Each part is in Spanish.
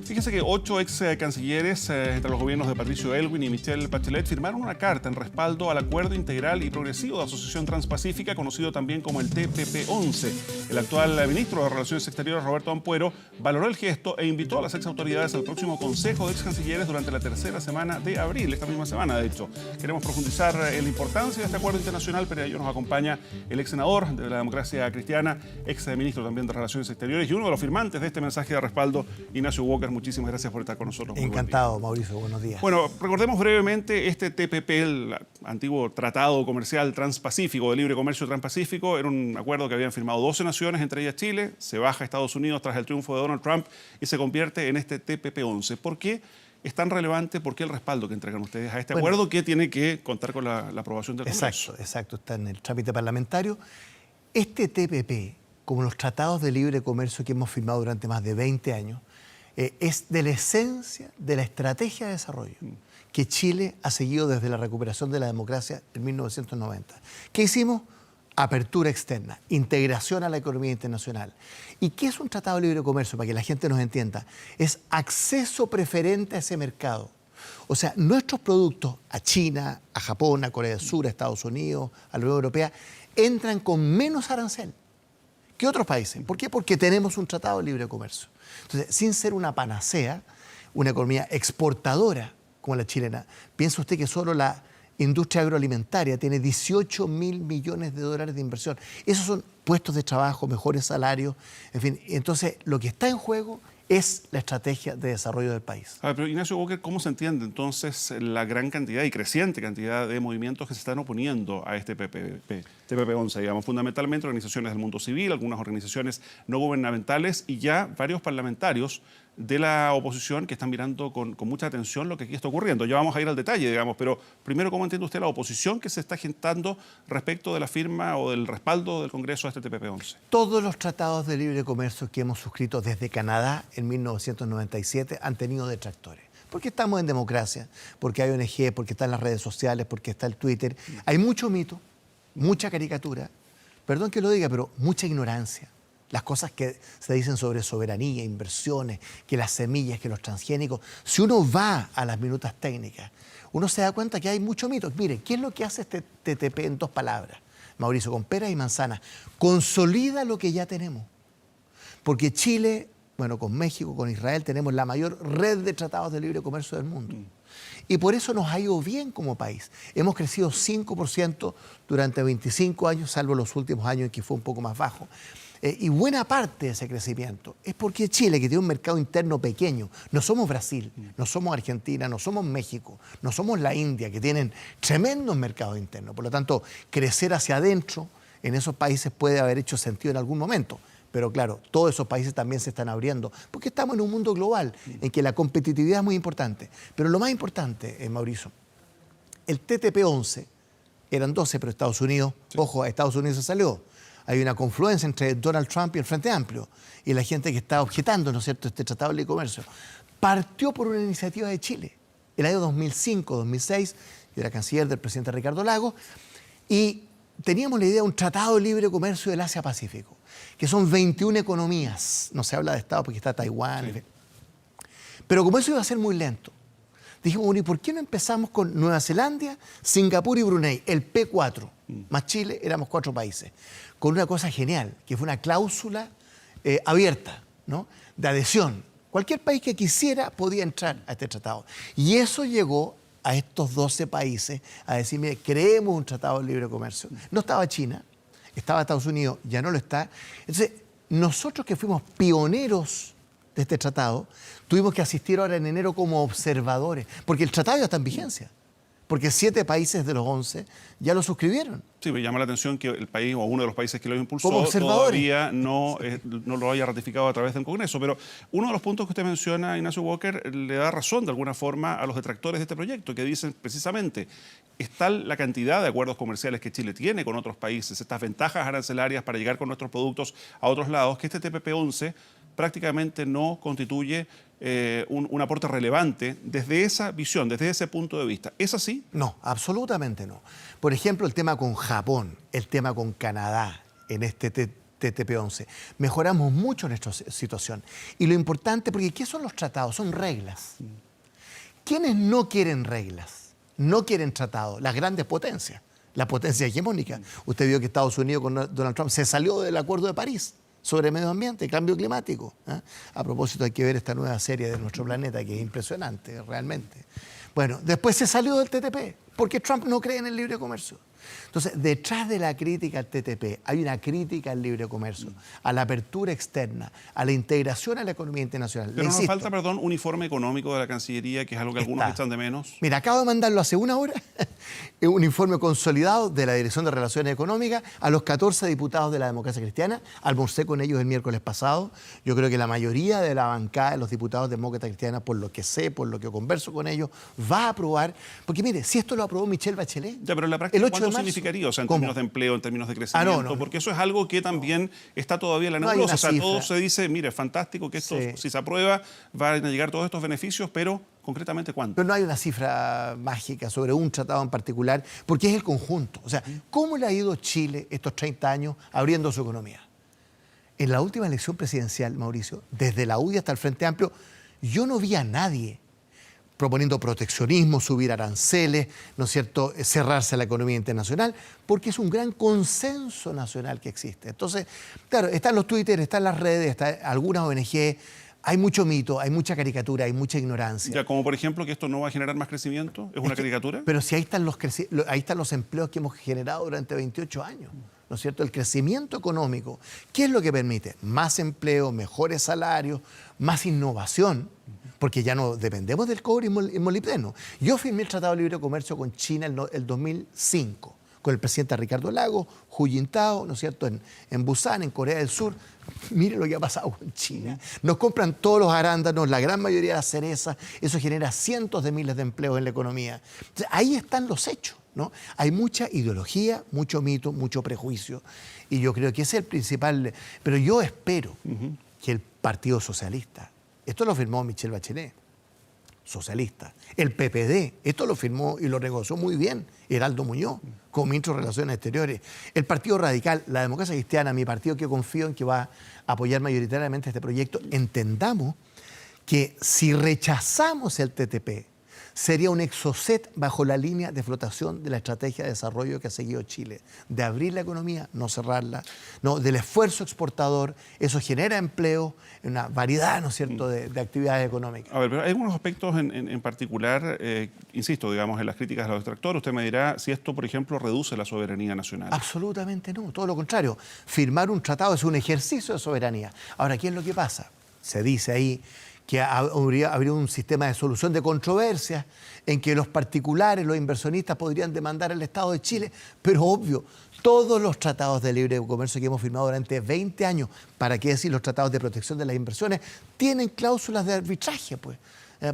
Fíjese que 8 ex cancilleres entre los gobiernos de Patricio Aylwin y Michelle Bachelet firmaron una carta en respaldo al Acuerdo Integral y Progresivo de Asociación Transpacífica, conocido también como el TPP-11. El actual ministro de Relaciones Exteriores, Roberto Ampuero, valoró el gesto e invitó a las ex autoridades al próximo Consejo de Ex Cancilleres durante la tercera semana de abril, esta misma semana de hecho. Queremos profundizar en la importancia de este acuerdo internacional, pero ello nos acompaña el ex senador de la Democracia Cristiana, ex ministro también de Relaciones Exteriores y uno de los firmantes de este mensaje de respaldo, Ignacio Walker. Muchísimas gracias por estar con nosotros. Encantado, Mauricio. Buenos días. Bueno, recordemos brevemente este TPP, el antiguo Tratado Comercial Transpacífico, de Libre Comercio Transpacífico. Era un acuerdo que habían firmado 12 naciones, entre ellas Chile. Se baja a Estados Unidos tras el triunfo de Donald Trump y se convierte en este TPP-11. ¿Por qué es tan relevante? ¿Por qué el respaldo que entregan ustedes a este acuerdo que tiene que contar con la aprobación del Congreso? Exacto. Está en el trámite parlamentario. Este TPP, como los tratados de libre comercio que hemos firmado durante más de 20 años, es de la esencia de la estrategia de desarrollo que Chile ha seguido desde la recuperación de la democracia en 1990. ¿Qué hicimos? Apertura externa, integración a la economía internacional. ¿Y qué es un tratado de libre comercio? Para que la gente nos entienda, es acceso preferente a ese mercado. O sea, nuestros productos a China, a Japón, a Corea del Sur, a Estados Unidos, a la Unión Europea, entran con menos arancel que otros países. ¿Por qué? Porque tenemos un tratado de libre comercio. Entonces, sin ser una panacea, una economía exportadora como la chilena, piensa usted que solo la industria agroalimentaria tiene 18.000 millones de dólares de inversión. Esos son puestos de trabajo, mejores salarios, en fin. Entonces, lo que está en juego es la estrategia de desarrollo del país. A ver, pero Ignacio Walker, ¿cómo se entiende entonces la gran cantidad y creciente cantidad de movimientos que se están oponiendo a este TPP-11? Digamos, fundamentalmente organizaciones del mundo civil, algunas organizaciones no gubernamentales y ya varios parlamentarios de la oposición que están mirando con mucha atención lo que aquí está ocurriendo. Ya vamos a ir al detalle, digamos, pero primero, ¿cómo entiende usted la oposición que se está gestando respecto de la firma o del respaldo del Congreso a este TPP-11? Todos los tratados de libre comercio que hemos suscrito desde Canadá en 1997 han tenido detractores. Porque estamos en democracia, porque hay ONG, porque están las redes sociales, porque está el Twitter. Hay mucho mito, mucha caricatura, perdón que lo diga, pero mucha ignorancia. Las cosas que se dicen sobre soberanía, inversiones, que las semillas, que los transgénicos. Si uno va a las minutas técnicas, uno se da cuenta que hay mucho mito. Mire, ¿qué es lo que hace este TTP en 2 palabras? Mauricio, con peras y manzanas. Consolida lo que ya tenemos. Porque Chile, bueno, con México, con Israel, tenemos la mayor red de tratados de libre comercio del mundo. Y por eso nos ha ido bien como país. Hemos crecido 5% durante 25 años, salvo los últimos años en que fue un poco más bajo. Y buena parte de ese crecimiento es porque Chile, que tiene un mercado interno pequeño, no somos Brasil, no somos Argentina, no somos México, no somos la India, que tienen tremendos mercados internos. Por lo tanto, crecer hacia adentro en esos países puede haber hecho sentido en algún momento. Pero claro, todos esos países también se están abriendo, porque estamos en un mundo global en que la competitividad es muy importante. Pero lo más importante, Mauricio, el TPP-11, eran 12, pero Estados Unidos, ojo, a Estados Unidos se salió. Hay una confluencia entre Donald Trump y el Frente Amplio y la gente que está objetando, ¿no es cierto?, este tratado de libre comercio. Partió por una iniciativa de Chile. El año 2005, 2006, yo era canciller del presidente Ricardo Lagos y teníamos la idea de un tratado de libre comercio del Asia-Pacífico, que son 21 economías. No se habla de Estado porque está Taiwán. Sí. Pero como eso iba a ser muy lento, dijimos, bueno, ¿y por qué no empezamos con Nueva Zelanda, Singapur y Brunei, el P4? Más Chile, éramos 4 países. Con una cosa genial, que fue una cláusula abierta, ¿no?, de adhesión. Cualquier país que quisiera podía entrar a este tratado. Y eso llegó a estos 12 países a decir, mire, creemos un tratado de libre comercio. No estaba China, estaba Estados Unidos, ya no lo está. Entonces, nosotros que fuimos pioneros de este tratado, tuvimos que asistir ahora en enero como observadores, porque el tratado ya está en vigencia. Porque 7 países de los 11 ya lo suscribieron. Sí, me llama la atención que el país o uno de los países que lo impulsó todavía no lo haya ratificado a través del Congreso. Pero uno de los puntos que usted menciona, Ignacio Walker, le da razón de alguna forma a los detractores de este proyecto, que dicen precisamente, es tal la cantidad de acuerdos comerciales que Chile tiene con otros países, estas ventajas arancelarias para llegar con nuestros productos a otros lados, que este TPP-11 prácticamente no constituye un aporte relevante desde esa visión, desde ese punto de vista. ¿Es así? No, absolutamente no. Por ejemplo, el tema con Japón, el tema con Canadá en este TPP-11. Mejoramos mucho nuestra situación. Y lo importante, porque ¿qué son los tratados? Son reglas. ¿Quiénes no quieren reglas? No quieren tratados. Las grandes potencias, la potencia hegemónica. Usted vio que Estados Unidos con Donald Trump se salió del Acuerdo de París sobre medio ambiente y cambio climático. A propósito, hay que ver esta nueva serie de Nuestro Planeta, que es impresionante, realmente. Bueno, después se salió del TTP, porque Trump no cree en el libre comercio. Entonces, detrás de la crítica al TTP hay una crítica al libre comercio, a la apertura externa, a la integración a la economía internacional. Pero nos falta, perdón, un informe económico de la Cancillería, que es algo que algunos echan de menos. Mira, acabo de mandarlo hace una hora, un informe consolidado de la Dirección de Relaciones Económicas a los 14 diputados de la Democracia Cristiana. Almorcé con ellos el miércoles pasado. Yo creo que la mayoría de la bancada de los diputados demócratas cristianos, por lo que sé, por lo que converso con ellos, va a aprobar. Porque mire, si esto lo aprobó Michelle Bachelet, ya, pero en la práctica, ¿cuánto significaría? O sea, en términos de empleo, en términos de crecimiento, porque eso es algo que también está todavía en la nebulosa. O sea, todo se dice, mire, es fantástico que esto, si se aprueba, van a llegar todos estos beneficios, pero concretamente, ¿cuánto? Pero no hay una cifra mágica sobre un tratado en particular, porque es el conjunto. O sea, ¿cómo le ha ido Chile estos 30 años abriendo su economía? En la última elección presidencial, Mauricio, desde la UDI hasta el Frente Amplio, yo no vi a nadie proponiendo proteccionismo, subir aranceles, ¿no es cierto?, cerrarse a la economía internacional, porque es un gran consenso nacional que existe. Entonces, claro, están los Twitter, están las redes, están algunas ONG, hay mucho mito, hay mucha caricatura, hay mucha ignorancia. Ya, como por ejemplo que esto no va a generar más crecimiento, ¿es una caricatura? Pero si ahí están los empleos que hemos generado durante 28 años, ¿no es cierto? El crecimiento económico, ¿qué es lo que permite? Más empleo, mejores salarios, más innovación, porque ya no dependemos del cobre y molibdeno. Yo firmé el Tratado de Libre Comercio con China el 2005, con el presidente Ricardo Lagos, Hu Jintao, ¿no es cierto?, en Busan, en Corea del Sur. Mire lo que ha pasado con China. Nos compran todos los arándanos, la gran mayoría de las cerezas, eso genera cientos de miles de empleos en la economía. Entonces, ahí están los hechos, ¿no? Hay mucha ideología, mucho mito, mucho prejuicio, y yo creo que ese es el principal. Pero yo espero que el Partido Socialista, esto lo firmó Michelle Bachelet, socialista, el PPD, esto lo firmó y lo negoció muy bien Heraldo Muñoz, como ministro de Relaciones Exteriores, el Partido Radical, la Democracia Cristiana, mi partido, que confío en que va a apoyar mayoritariamente este proyecto, entendamos que si rechazamos el TTP, sería un exocet bajo la línea de flotación de la estrategia de desarrollo que ha seguido Chile, de abrir la economía, no cerrarla, no, del esfuerzo exportador. Eso genera empleo, una variedad, ¿no es cierto?, de actividades económicas. A ver, pero hay algunos aspectos en particular, insisto, digamos, en las críticas de los detractores. Usted me dirá si esto, por ejemplo, reduce la soberanía nacional. Absolutamente no, todo lo contrario. Firmar un tratado es un ejercicio de soberanía. Ahora, ¿qué es lo que pasa? Se dice ahí que habría un sistema de solución de controversias en que los particulares, los inversionistas podrían demandar al Estado de Chile, pero obvio, todos los tratados de libre comercio que hemos firmado durante 20 años, para qué decir los tratados de protección de las inversiones, tienen cláusulas de arbitraje, pues.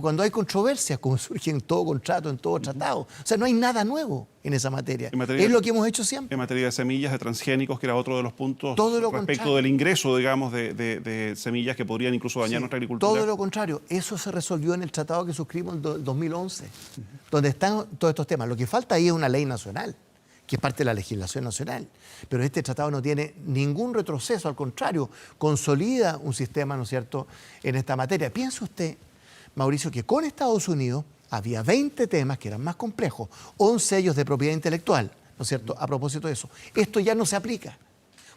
Cuando hay controversias, como surge en todo contrato, en todo tratado. O sea, no hay nada nuevo en esa materia. Es lo que hemos hecho siempre. En materia de semillas, de transgénicos, que era otro de los puntos respecto contrario. del ingreso, digamos, de semillas que podrían incluso dañar nuestra agricultura. Todo lo contrario. Eso se resolvió en el tratado que suscribimos en 2011, donde están todos estos temas. Lo que falta ahí es una ley nacional, que es parte de la legislación nacional. Pero este tratado no tiene ningún retroceso, al contrario, consolida un sistema, ¿no es cierto?, en esta materia. Piense usted, Mauricio, que con Estados Unidos había 20 temas que eran más complejos, 11 ellos de propiedad intelectual, ¿no es cierto?, a propósito de eso. Esto ya no se aplica,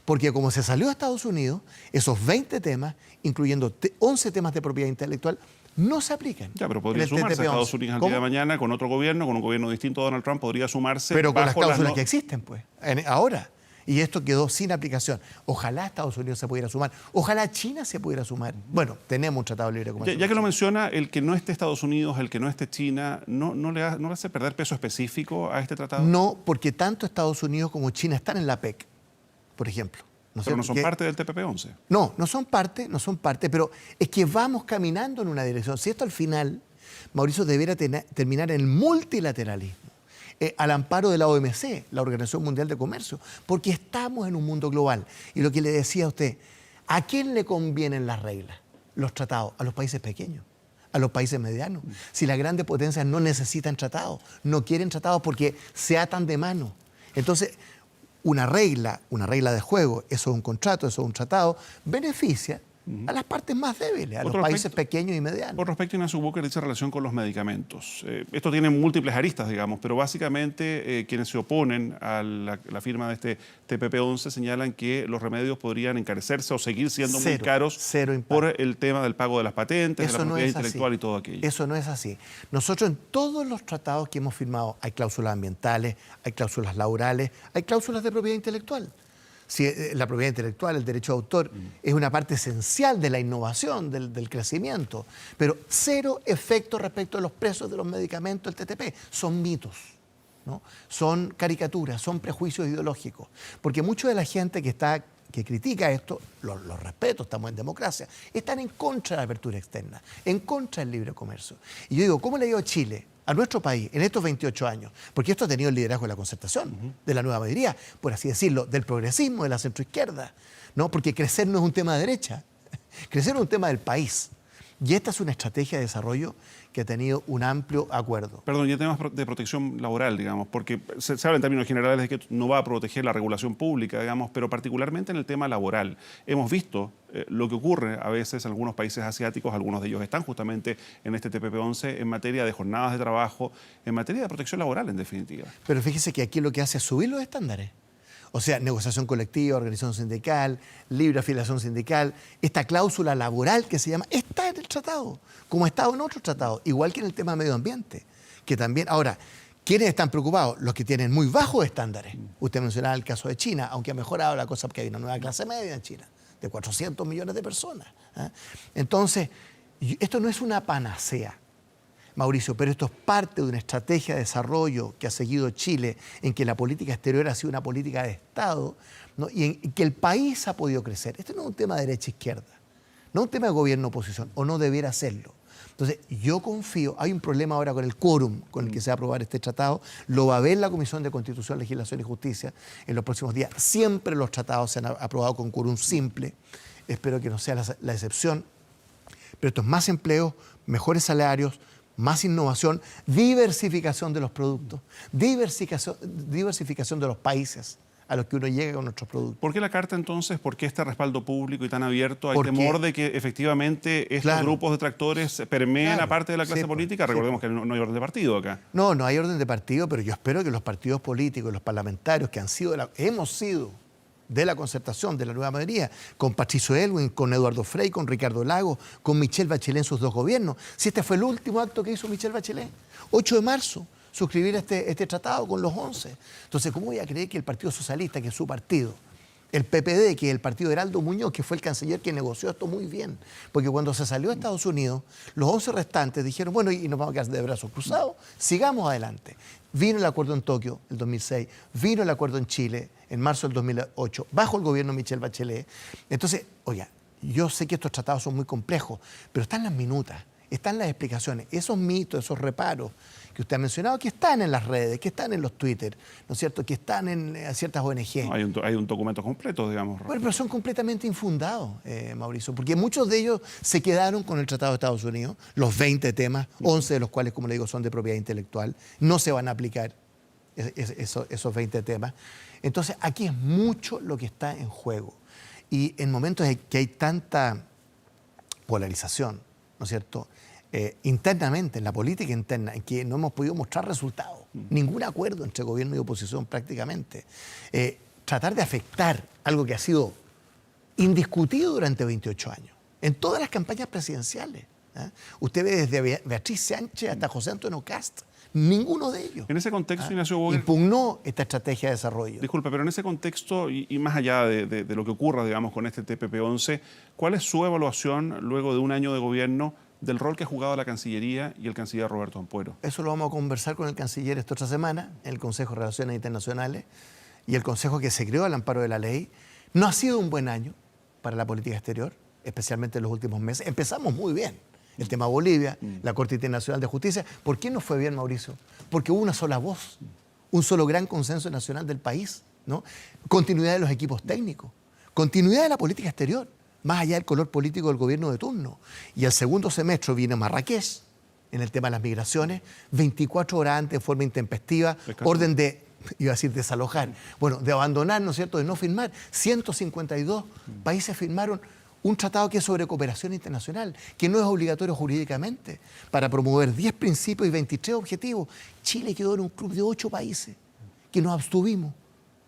porque como se salió de Estados Unidos, esos 20 temas, incluyendo 11 temas de propiedad intelectual, no se aplican. Ya, pero podría sumarse Estados Unidos el día de mañana con otro gobierno, con un gobierno distinto a Donald Trump, podría sumarse. Pero con las cláusulas que existen, pues, ahora. Y esto quedó sin aplicación. Ojalá Estados Unidos se pudiera sumar. Ojalá China se pudiera sumar. Bueno, tenemos un tratado de libre comercio. Ya que lo menciona, el que no esté Estados Unidos, el que no esté China, ¿no le hace perder peso específico a este tratado? No, porque tanto Estados Unidos como China están en la PEC, por ejemplo. Pero no son parte del TPP-11. No, no son parte, pero es que vamos caminando en una dirección. Si esto al final, Mauricio, debiera terminar en el multilateralismo, al amparo de la OMC, la Organización Mundial de Comercio, porque estamos en un mundo global. Y lo que le decía a usted, ¿a quién le convienen las reglas, los tratados? A los países pequeños, a los países medianos. Si las grandes potencias no necesitan tratados, no quieren tratados porque se atan de mano. Entonces, una regla de juego, eso es un contrato, eso es un tratado, beneficia a las partes más débiles, a los países pequeños y medianos. Por respecto, Ignacio Walker dice relación con los medicamentos. Esto tiene múltiples aristas, digamos, pero básicamente quienes se oponen a la firma de este TPP-11 señalan que los remedios podrían encarecerse o seguir siendo muy caros por el tema del pago de las patentes, de la propiedad intelectual y todo aquello. Eso no es así. Nosotros en todos los tratados que hemos firmado hay cláusulas ambientales, hay cláusulas laborales, hay cláusulas de propiedad intelectual. Si la propiedad intelectual, el derecho de autor, es una parte esencial de la innovación, del crecimiento, pero cero efecto respecto a los precios de los medicamentos del TTP. Son mitos, ¿no? Son caricaturas, son prejuicios ideológicos. Porque mucha de la gente que critica esto, los respeto, estamos en democracia, están en contra de la apertura externa, en contra del libre comercio. Y yo digo, ¿cómo le digo a Chile, a nuestro país, en estos 28 años? Porque esto ha tenido el liderazgo de la concertación, de la nueva mayoría, por así decirlo, del progresismo, de la centroizquierda, ¿no? Porque crecer no es un tema de derecha, crecer es un tema del país. Y esta es una estrategia de desarrollo que ha tenido un amplio acuerdo. Perdón, y en temas de protección laboral, digamos, porque se habla en términos generales de que no va a proteger la regulación pública, digamos, pero particularmente en el tema laboral. Hemos visto lo que ocurre a veces en algunos países asiáticos, algunos de ellos están justamente en este TPP-11 en materia de jornadas de trabajo, en materia de protección laboral, en definitiva. Pero fíjese que aquí lo que hace es subir los estándares. O sea, negociación colectiva, organización sindical, libre afiliación sindical, esta cláusula laboral que se llama, está en el tratado, como ha estado en otros tratados, igual que en el tema de medio ambiente, que también, ahora, ¿quiénes están preocupados? Los que tienen muy bajos estándares. Usted mencionaba el caso de China, aunque ha mejorado la cosa porque hay una nueva clase media en China, de 400 millones de personas. Entonces, esto no es una panacea, Mauricio, pero esto es parte de una estrategia de desarrollo que ha seguido Chile, en que la política exterior ha sido una política de Estado, ¿no? Y en que el país ha podido crecer. Esto no es un tema de derecha-izquierda, no es un tema de gobierno-oposición, o no debiera serlo. Entonces, yo confío, hay un problema ahora con el quórum con el que se va a aprobar este tratado, lo va a ver la Comisión de Constitución, Legislación y Justicia en los próximos días. Siempre los tratados se han aprobado con quórum simple, espero que no sea la excepción, pero esto es más empleo, mejores salarios, más innovación, diversificación de los productos, diversificación de los países a los que uno llega con nuestros productos. ¿Por qué la carta entonces? ¿Por qué este respaldo público y tan abierto? ¿Hay temor de que efectivamente estos grupos detractores permeen a parte de la clase política? Recordemos que no hay orden de partido acá. No hay orden de partido, pero yo espero que los partidos políticos, los parlamentarios que hemos sido de la concertación, de la nueva mayoría, con Patricio Aylwin, con Eduardo Frei, con Ricardo Lagos, con Michelle Bachelet en sus dos gobiernos. Si este fue el último acto que hizo Michelle Bachelet, 8 de marzo, suscribir este tratado con los 11. Entonces, ¿cómo voy a creer que el Partido Socialista, que es su partido, el PPD, que es el partido de Heraldo Muñoz, que fue el canciller que negoció esto muy bien? Porque cuando se salió a Estados Unidos, los 11 restantes dijeron, bueno, y nos vamos a quedar de brazos cruzados, sigamos adelante. Vino el acuerdo en Tokio, el 2006, vino el acuerdo en Chile, en marzo del 2008, bajo el gobierno de Michelle Bachelet. Entonces, oiga, yo sé que estos tratados son muy complejos, pero están las minutas, están las explicaciones, esos mitos, esos reparos que usted ha mencionado, que están en las redes, que están en los Twitter, ¿no es cierto?, que están en ciertas ONG. No, hay un documento completo, digamos. Bueno, pero son completamente infundados, Mauricio, porque muchos de ellos se quedaron con el Tratado de Estados Unidos, los 20 temas, 11 de los cuales, como le digo, son de propiedad intelectual, no se van a aplicar esos 20 temas. Entonces, aquí es mucho lo que está en juego. Y en momentos en que hay tanta polarización, ¿no es cierto?, internamente, en la política interna, en que no hemos podido mostrar resultados, ningún acuerdo entre gobierno y oposición prácticamente, tratar de afectar algo que ha sido indiscutido durante 28 años, en todas las campañas presidenciales. Usted ve desde Beatriz Sánchez hasta José Antonio Kast, ninguno de ellos. En ese contexto, Ignacio Walker, impugnó esta estrategia de desarrollo. Disculpe, pero en ese contexto, y más allá de lo que ocurra, digamos, con este TPP-11, ¿cuál es su evaluación luego de un año de gobierno del rol que ha jugado la Cancillería y el canciller Roberto Ampuero? Eso lo vamos a conversar con el canciller esta otra semana, en el Consejo de Relaciones Internacionales, y el Consejo que se creó al amparo de la ley. No ha sido un buen año para la política exterior, especialmente en los últimos meses. Empezamos muy bien. El tema Bolivia, la Corte Internacional de Justicia. ¿Por qué no fue bien, Mauricio? Porque hubo una sola voz, un solo gran consenso nacional del país, ¿no? Continuidad de los equipos técnicos, continuidad de la política exterior, más allá del color político del gobierno de turno. Y el segundo semestre viene Marrakech, en el tema de las migraciones, 24 horas antes, de forma intempestiva, orden de iba a decir desalojar, bueno, de abandonar, ¿no es cierto?, de no firmar. 152 países firmaron un tratado que es sobre cooperación internacional, que no es obligatorio jurídicamente, para promover 10 principios y 23 objetivos. Chile quedó en un club de 8 países que nos abstuvimos,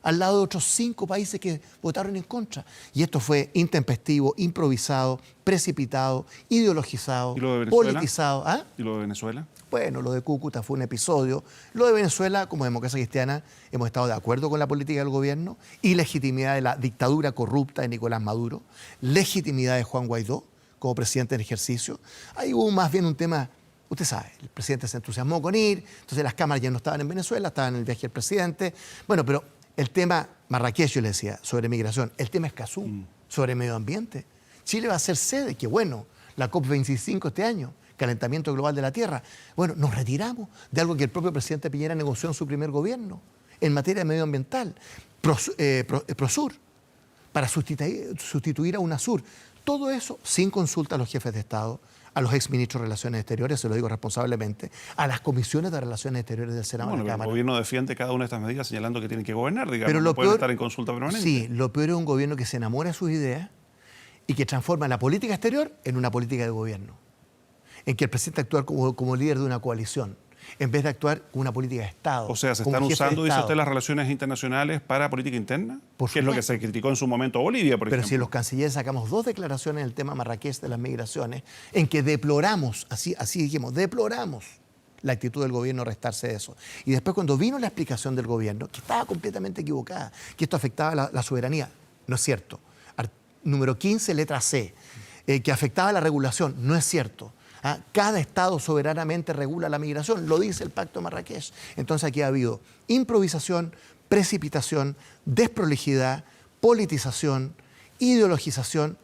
al lado de otros 5 países que votaron en contra. Y esto fue intempestivo, improvisado, precipitado, ideologizado, ¿Y lo de Venezuela? politizado. ¿Ah? ¿Y lo de Venezuela? Bueno, lo de Cúcuta fue un episodio. Lo de Venezuela, como democracia cristiana, hemos estado de acuerdo con la política del gobierno y legitimidad de la dictadura corrupta de Nicolás Maduro, legitimidad de Juan Guaidó como presidente en ejercicio. Ahí hubo más bien un tema, usted sabe, el presidente se entusiasmó con ir, entonces las cámaras ya no estaban en Venezuela, estaban en el viaje del presidente. Bueno, pero el tema Marrakech, yo le decía, sobre migración, el tema Escazú, sobre medio ambiente. Chile va a ser sede, qué bueno, la COP25 este año, calentamiento global de la Tierra. Bueno, nos retiramos de algo que el propio presidente Piñera negoció en su primer gobierno, en materia medioambiental, Prosur, para sustituir a UNASUR. Todo eso sin consulta a los jefes de Estado, a los exministros de Relaciones Exteriores, se lo digo responsablemente, a las comisiones de Relaciones Exteriores del Senado y la Cámara. El gobierno defiende cada una de estas medidas señalando que tienen que gobernar, digamos, Pero no pueden estar en consulta permanente. Sí, lo peor es un gobierno que se enamora de sus ideas y que transforma la política exterior en una política de gobierno, en que el presidente actúa como líder de una coalición, en vez de actuar como una política de Estado. O sea, ¿se están usando, dice usted, las relaciones internacionales para política interna? Que es lo que se criticó en su momento a Bolivia, por ejemplo. Pero si los cancilleres sacamos 2 declaraciones en el tema Marrakech de las migraciones, en que deploramos, así dijimos, deploramos la actitud del gobierno de restarse de eso. Y después cuando vino la explicación del gobierno, que estaba completamente equivocada, que esto afectaba la soberanía, no es cierto. Número 15, letra C, que afectaba la regulación, no es cierto. Cada Estado soberanamente regula la migración, lo dice el Pacto de Marrakech. Entonces aquí ha habido improvisación, precipitación, desprolijidad, politización, ideologización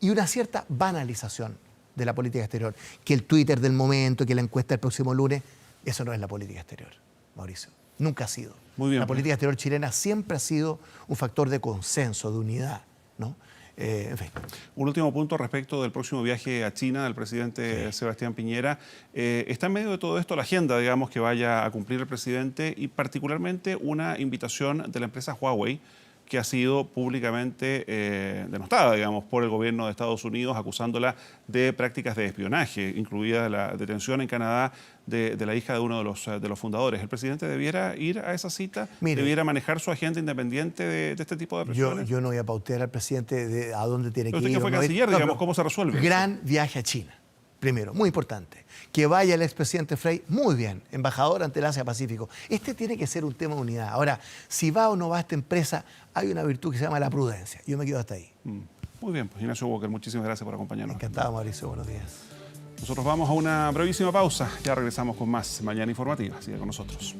y una cierta banalización de la política exterior. Que el Twitter del momento, que la encuesta del próximo lunes, eso no es la política exterior, Mauricio. Nunca ha sido. Muy bien. La política exterior chilena siempre ha sido un factor de consenso, de unidad, ¿no? En fin. Un último punto respecto del próximo viaje a China del presidente Sebastián Piñera. Está en medio de todo esto la agenda, digamos, que vaya a cumplir el presidente y particularmente una invitación de la empresa Huawei que ha sido públicamente denostada, digamos, por el gobierno de Estados Unidos, acusándola de prácticas de espionaje, incluida la detención en Canadá de la hija de uno de los fundadores. ¿El presidente debiera ir a esa cita? Mire, ¿Debiera manejar su agenda independiente de este tipo de presiones? Yo no voy a pautear al presidente de a dónde tiene que ir. Usted que fue canciller, digamos, ¿cómo se resuelve? Gran viaje a China. Primero, muy importante. Que vaya el expresidente Frei, muy bien, embajador ante el Asia-Pacífico. Este tiene que ser un tema de unidad. Ahora, si va o no va esta empresa, hay una virtud que se llama la prudencia. Yo me quedo hasta ahí. Muy bien, pues Ignacio Walker, muchísimas gracias por acompañarnos. Encantado, Mauricio. Buenos días. Nosotros vamos a una brevísima pausa. Ya regresamos con más Mañana Informativa. Siga con nosotros.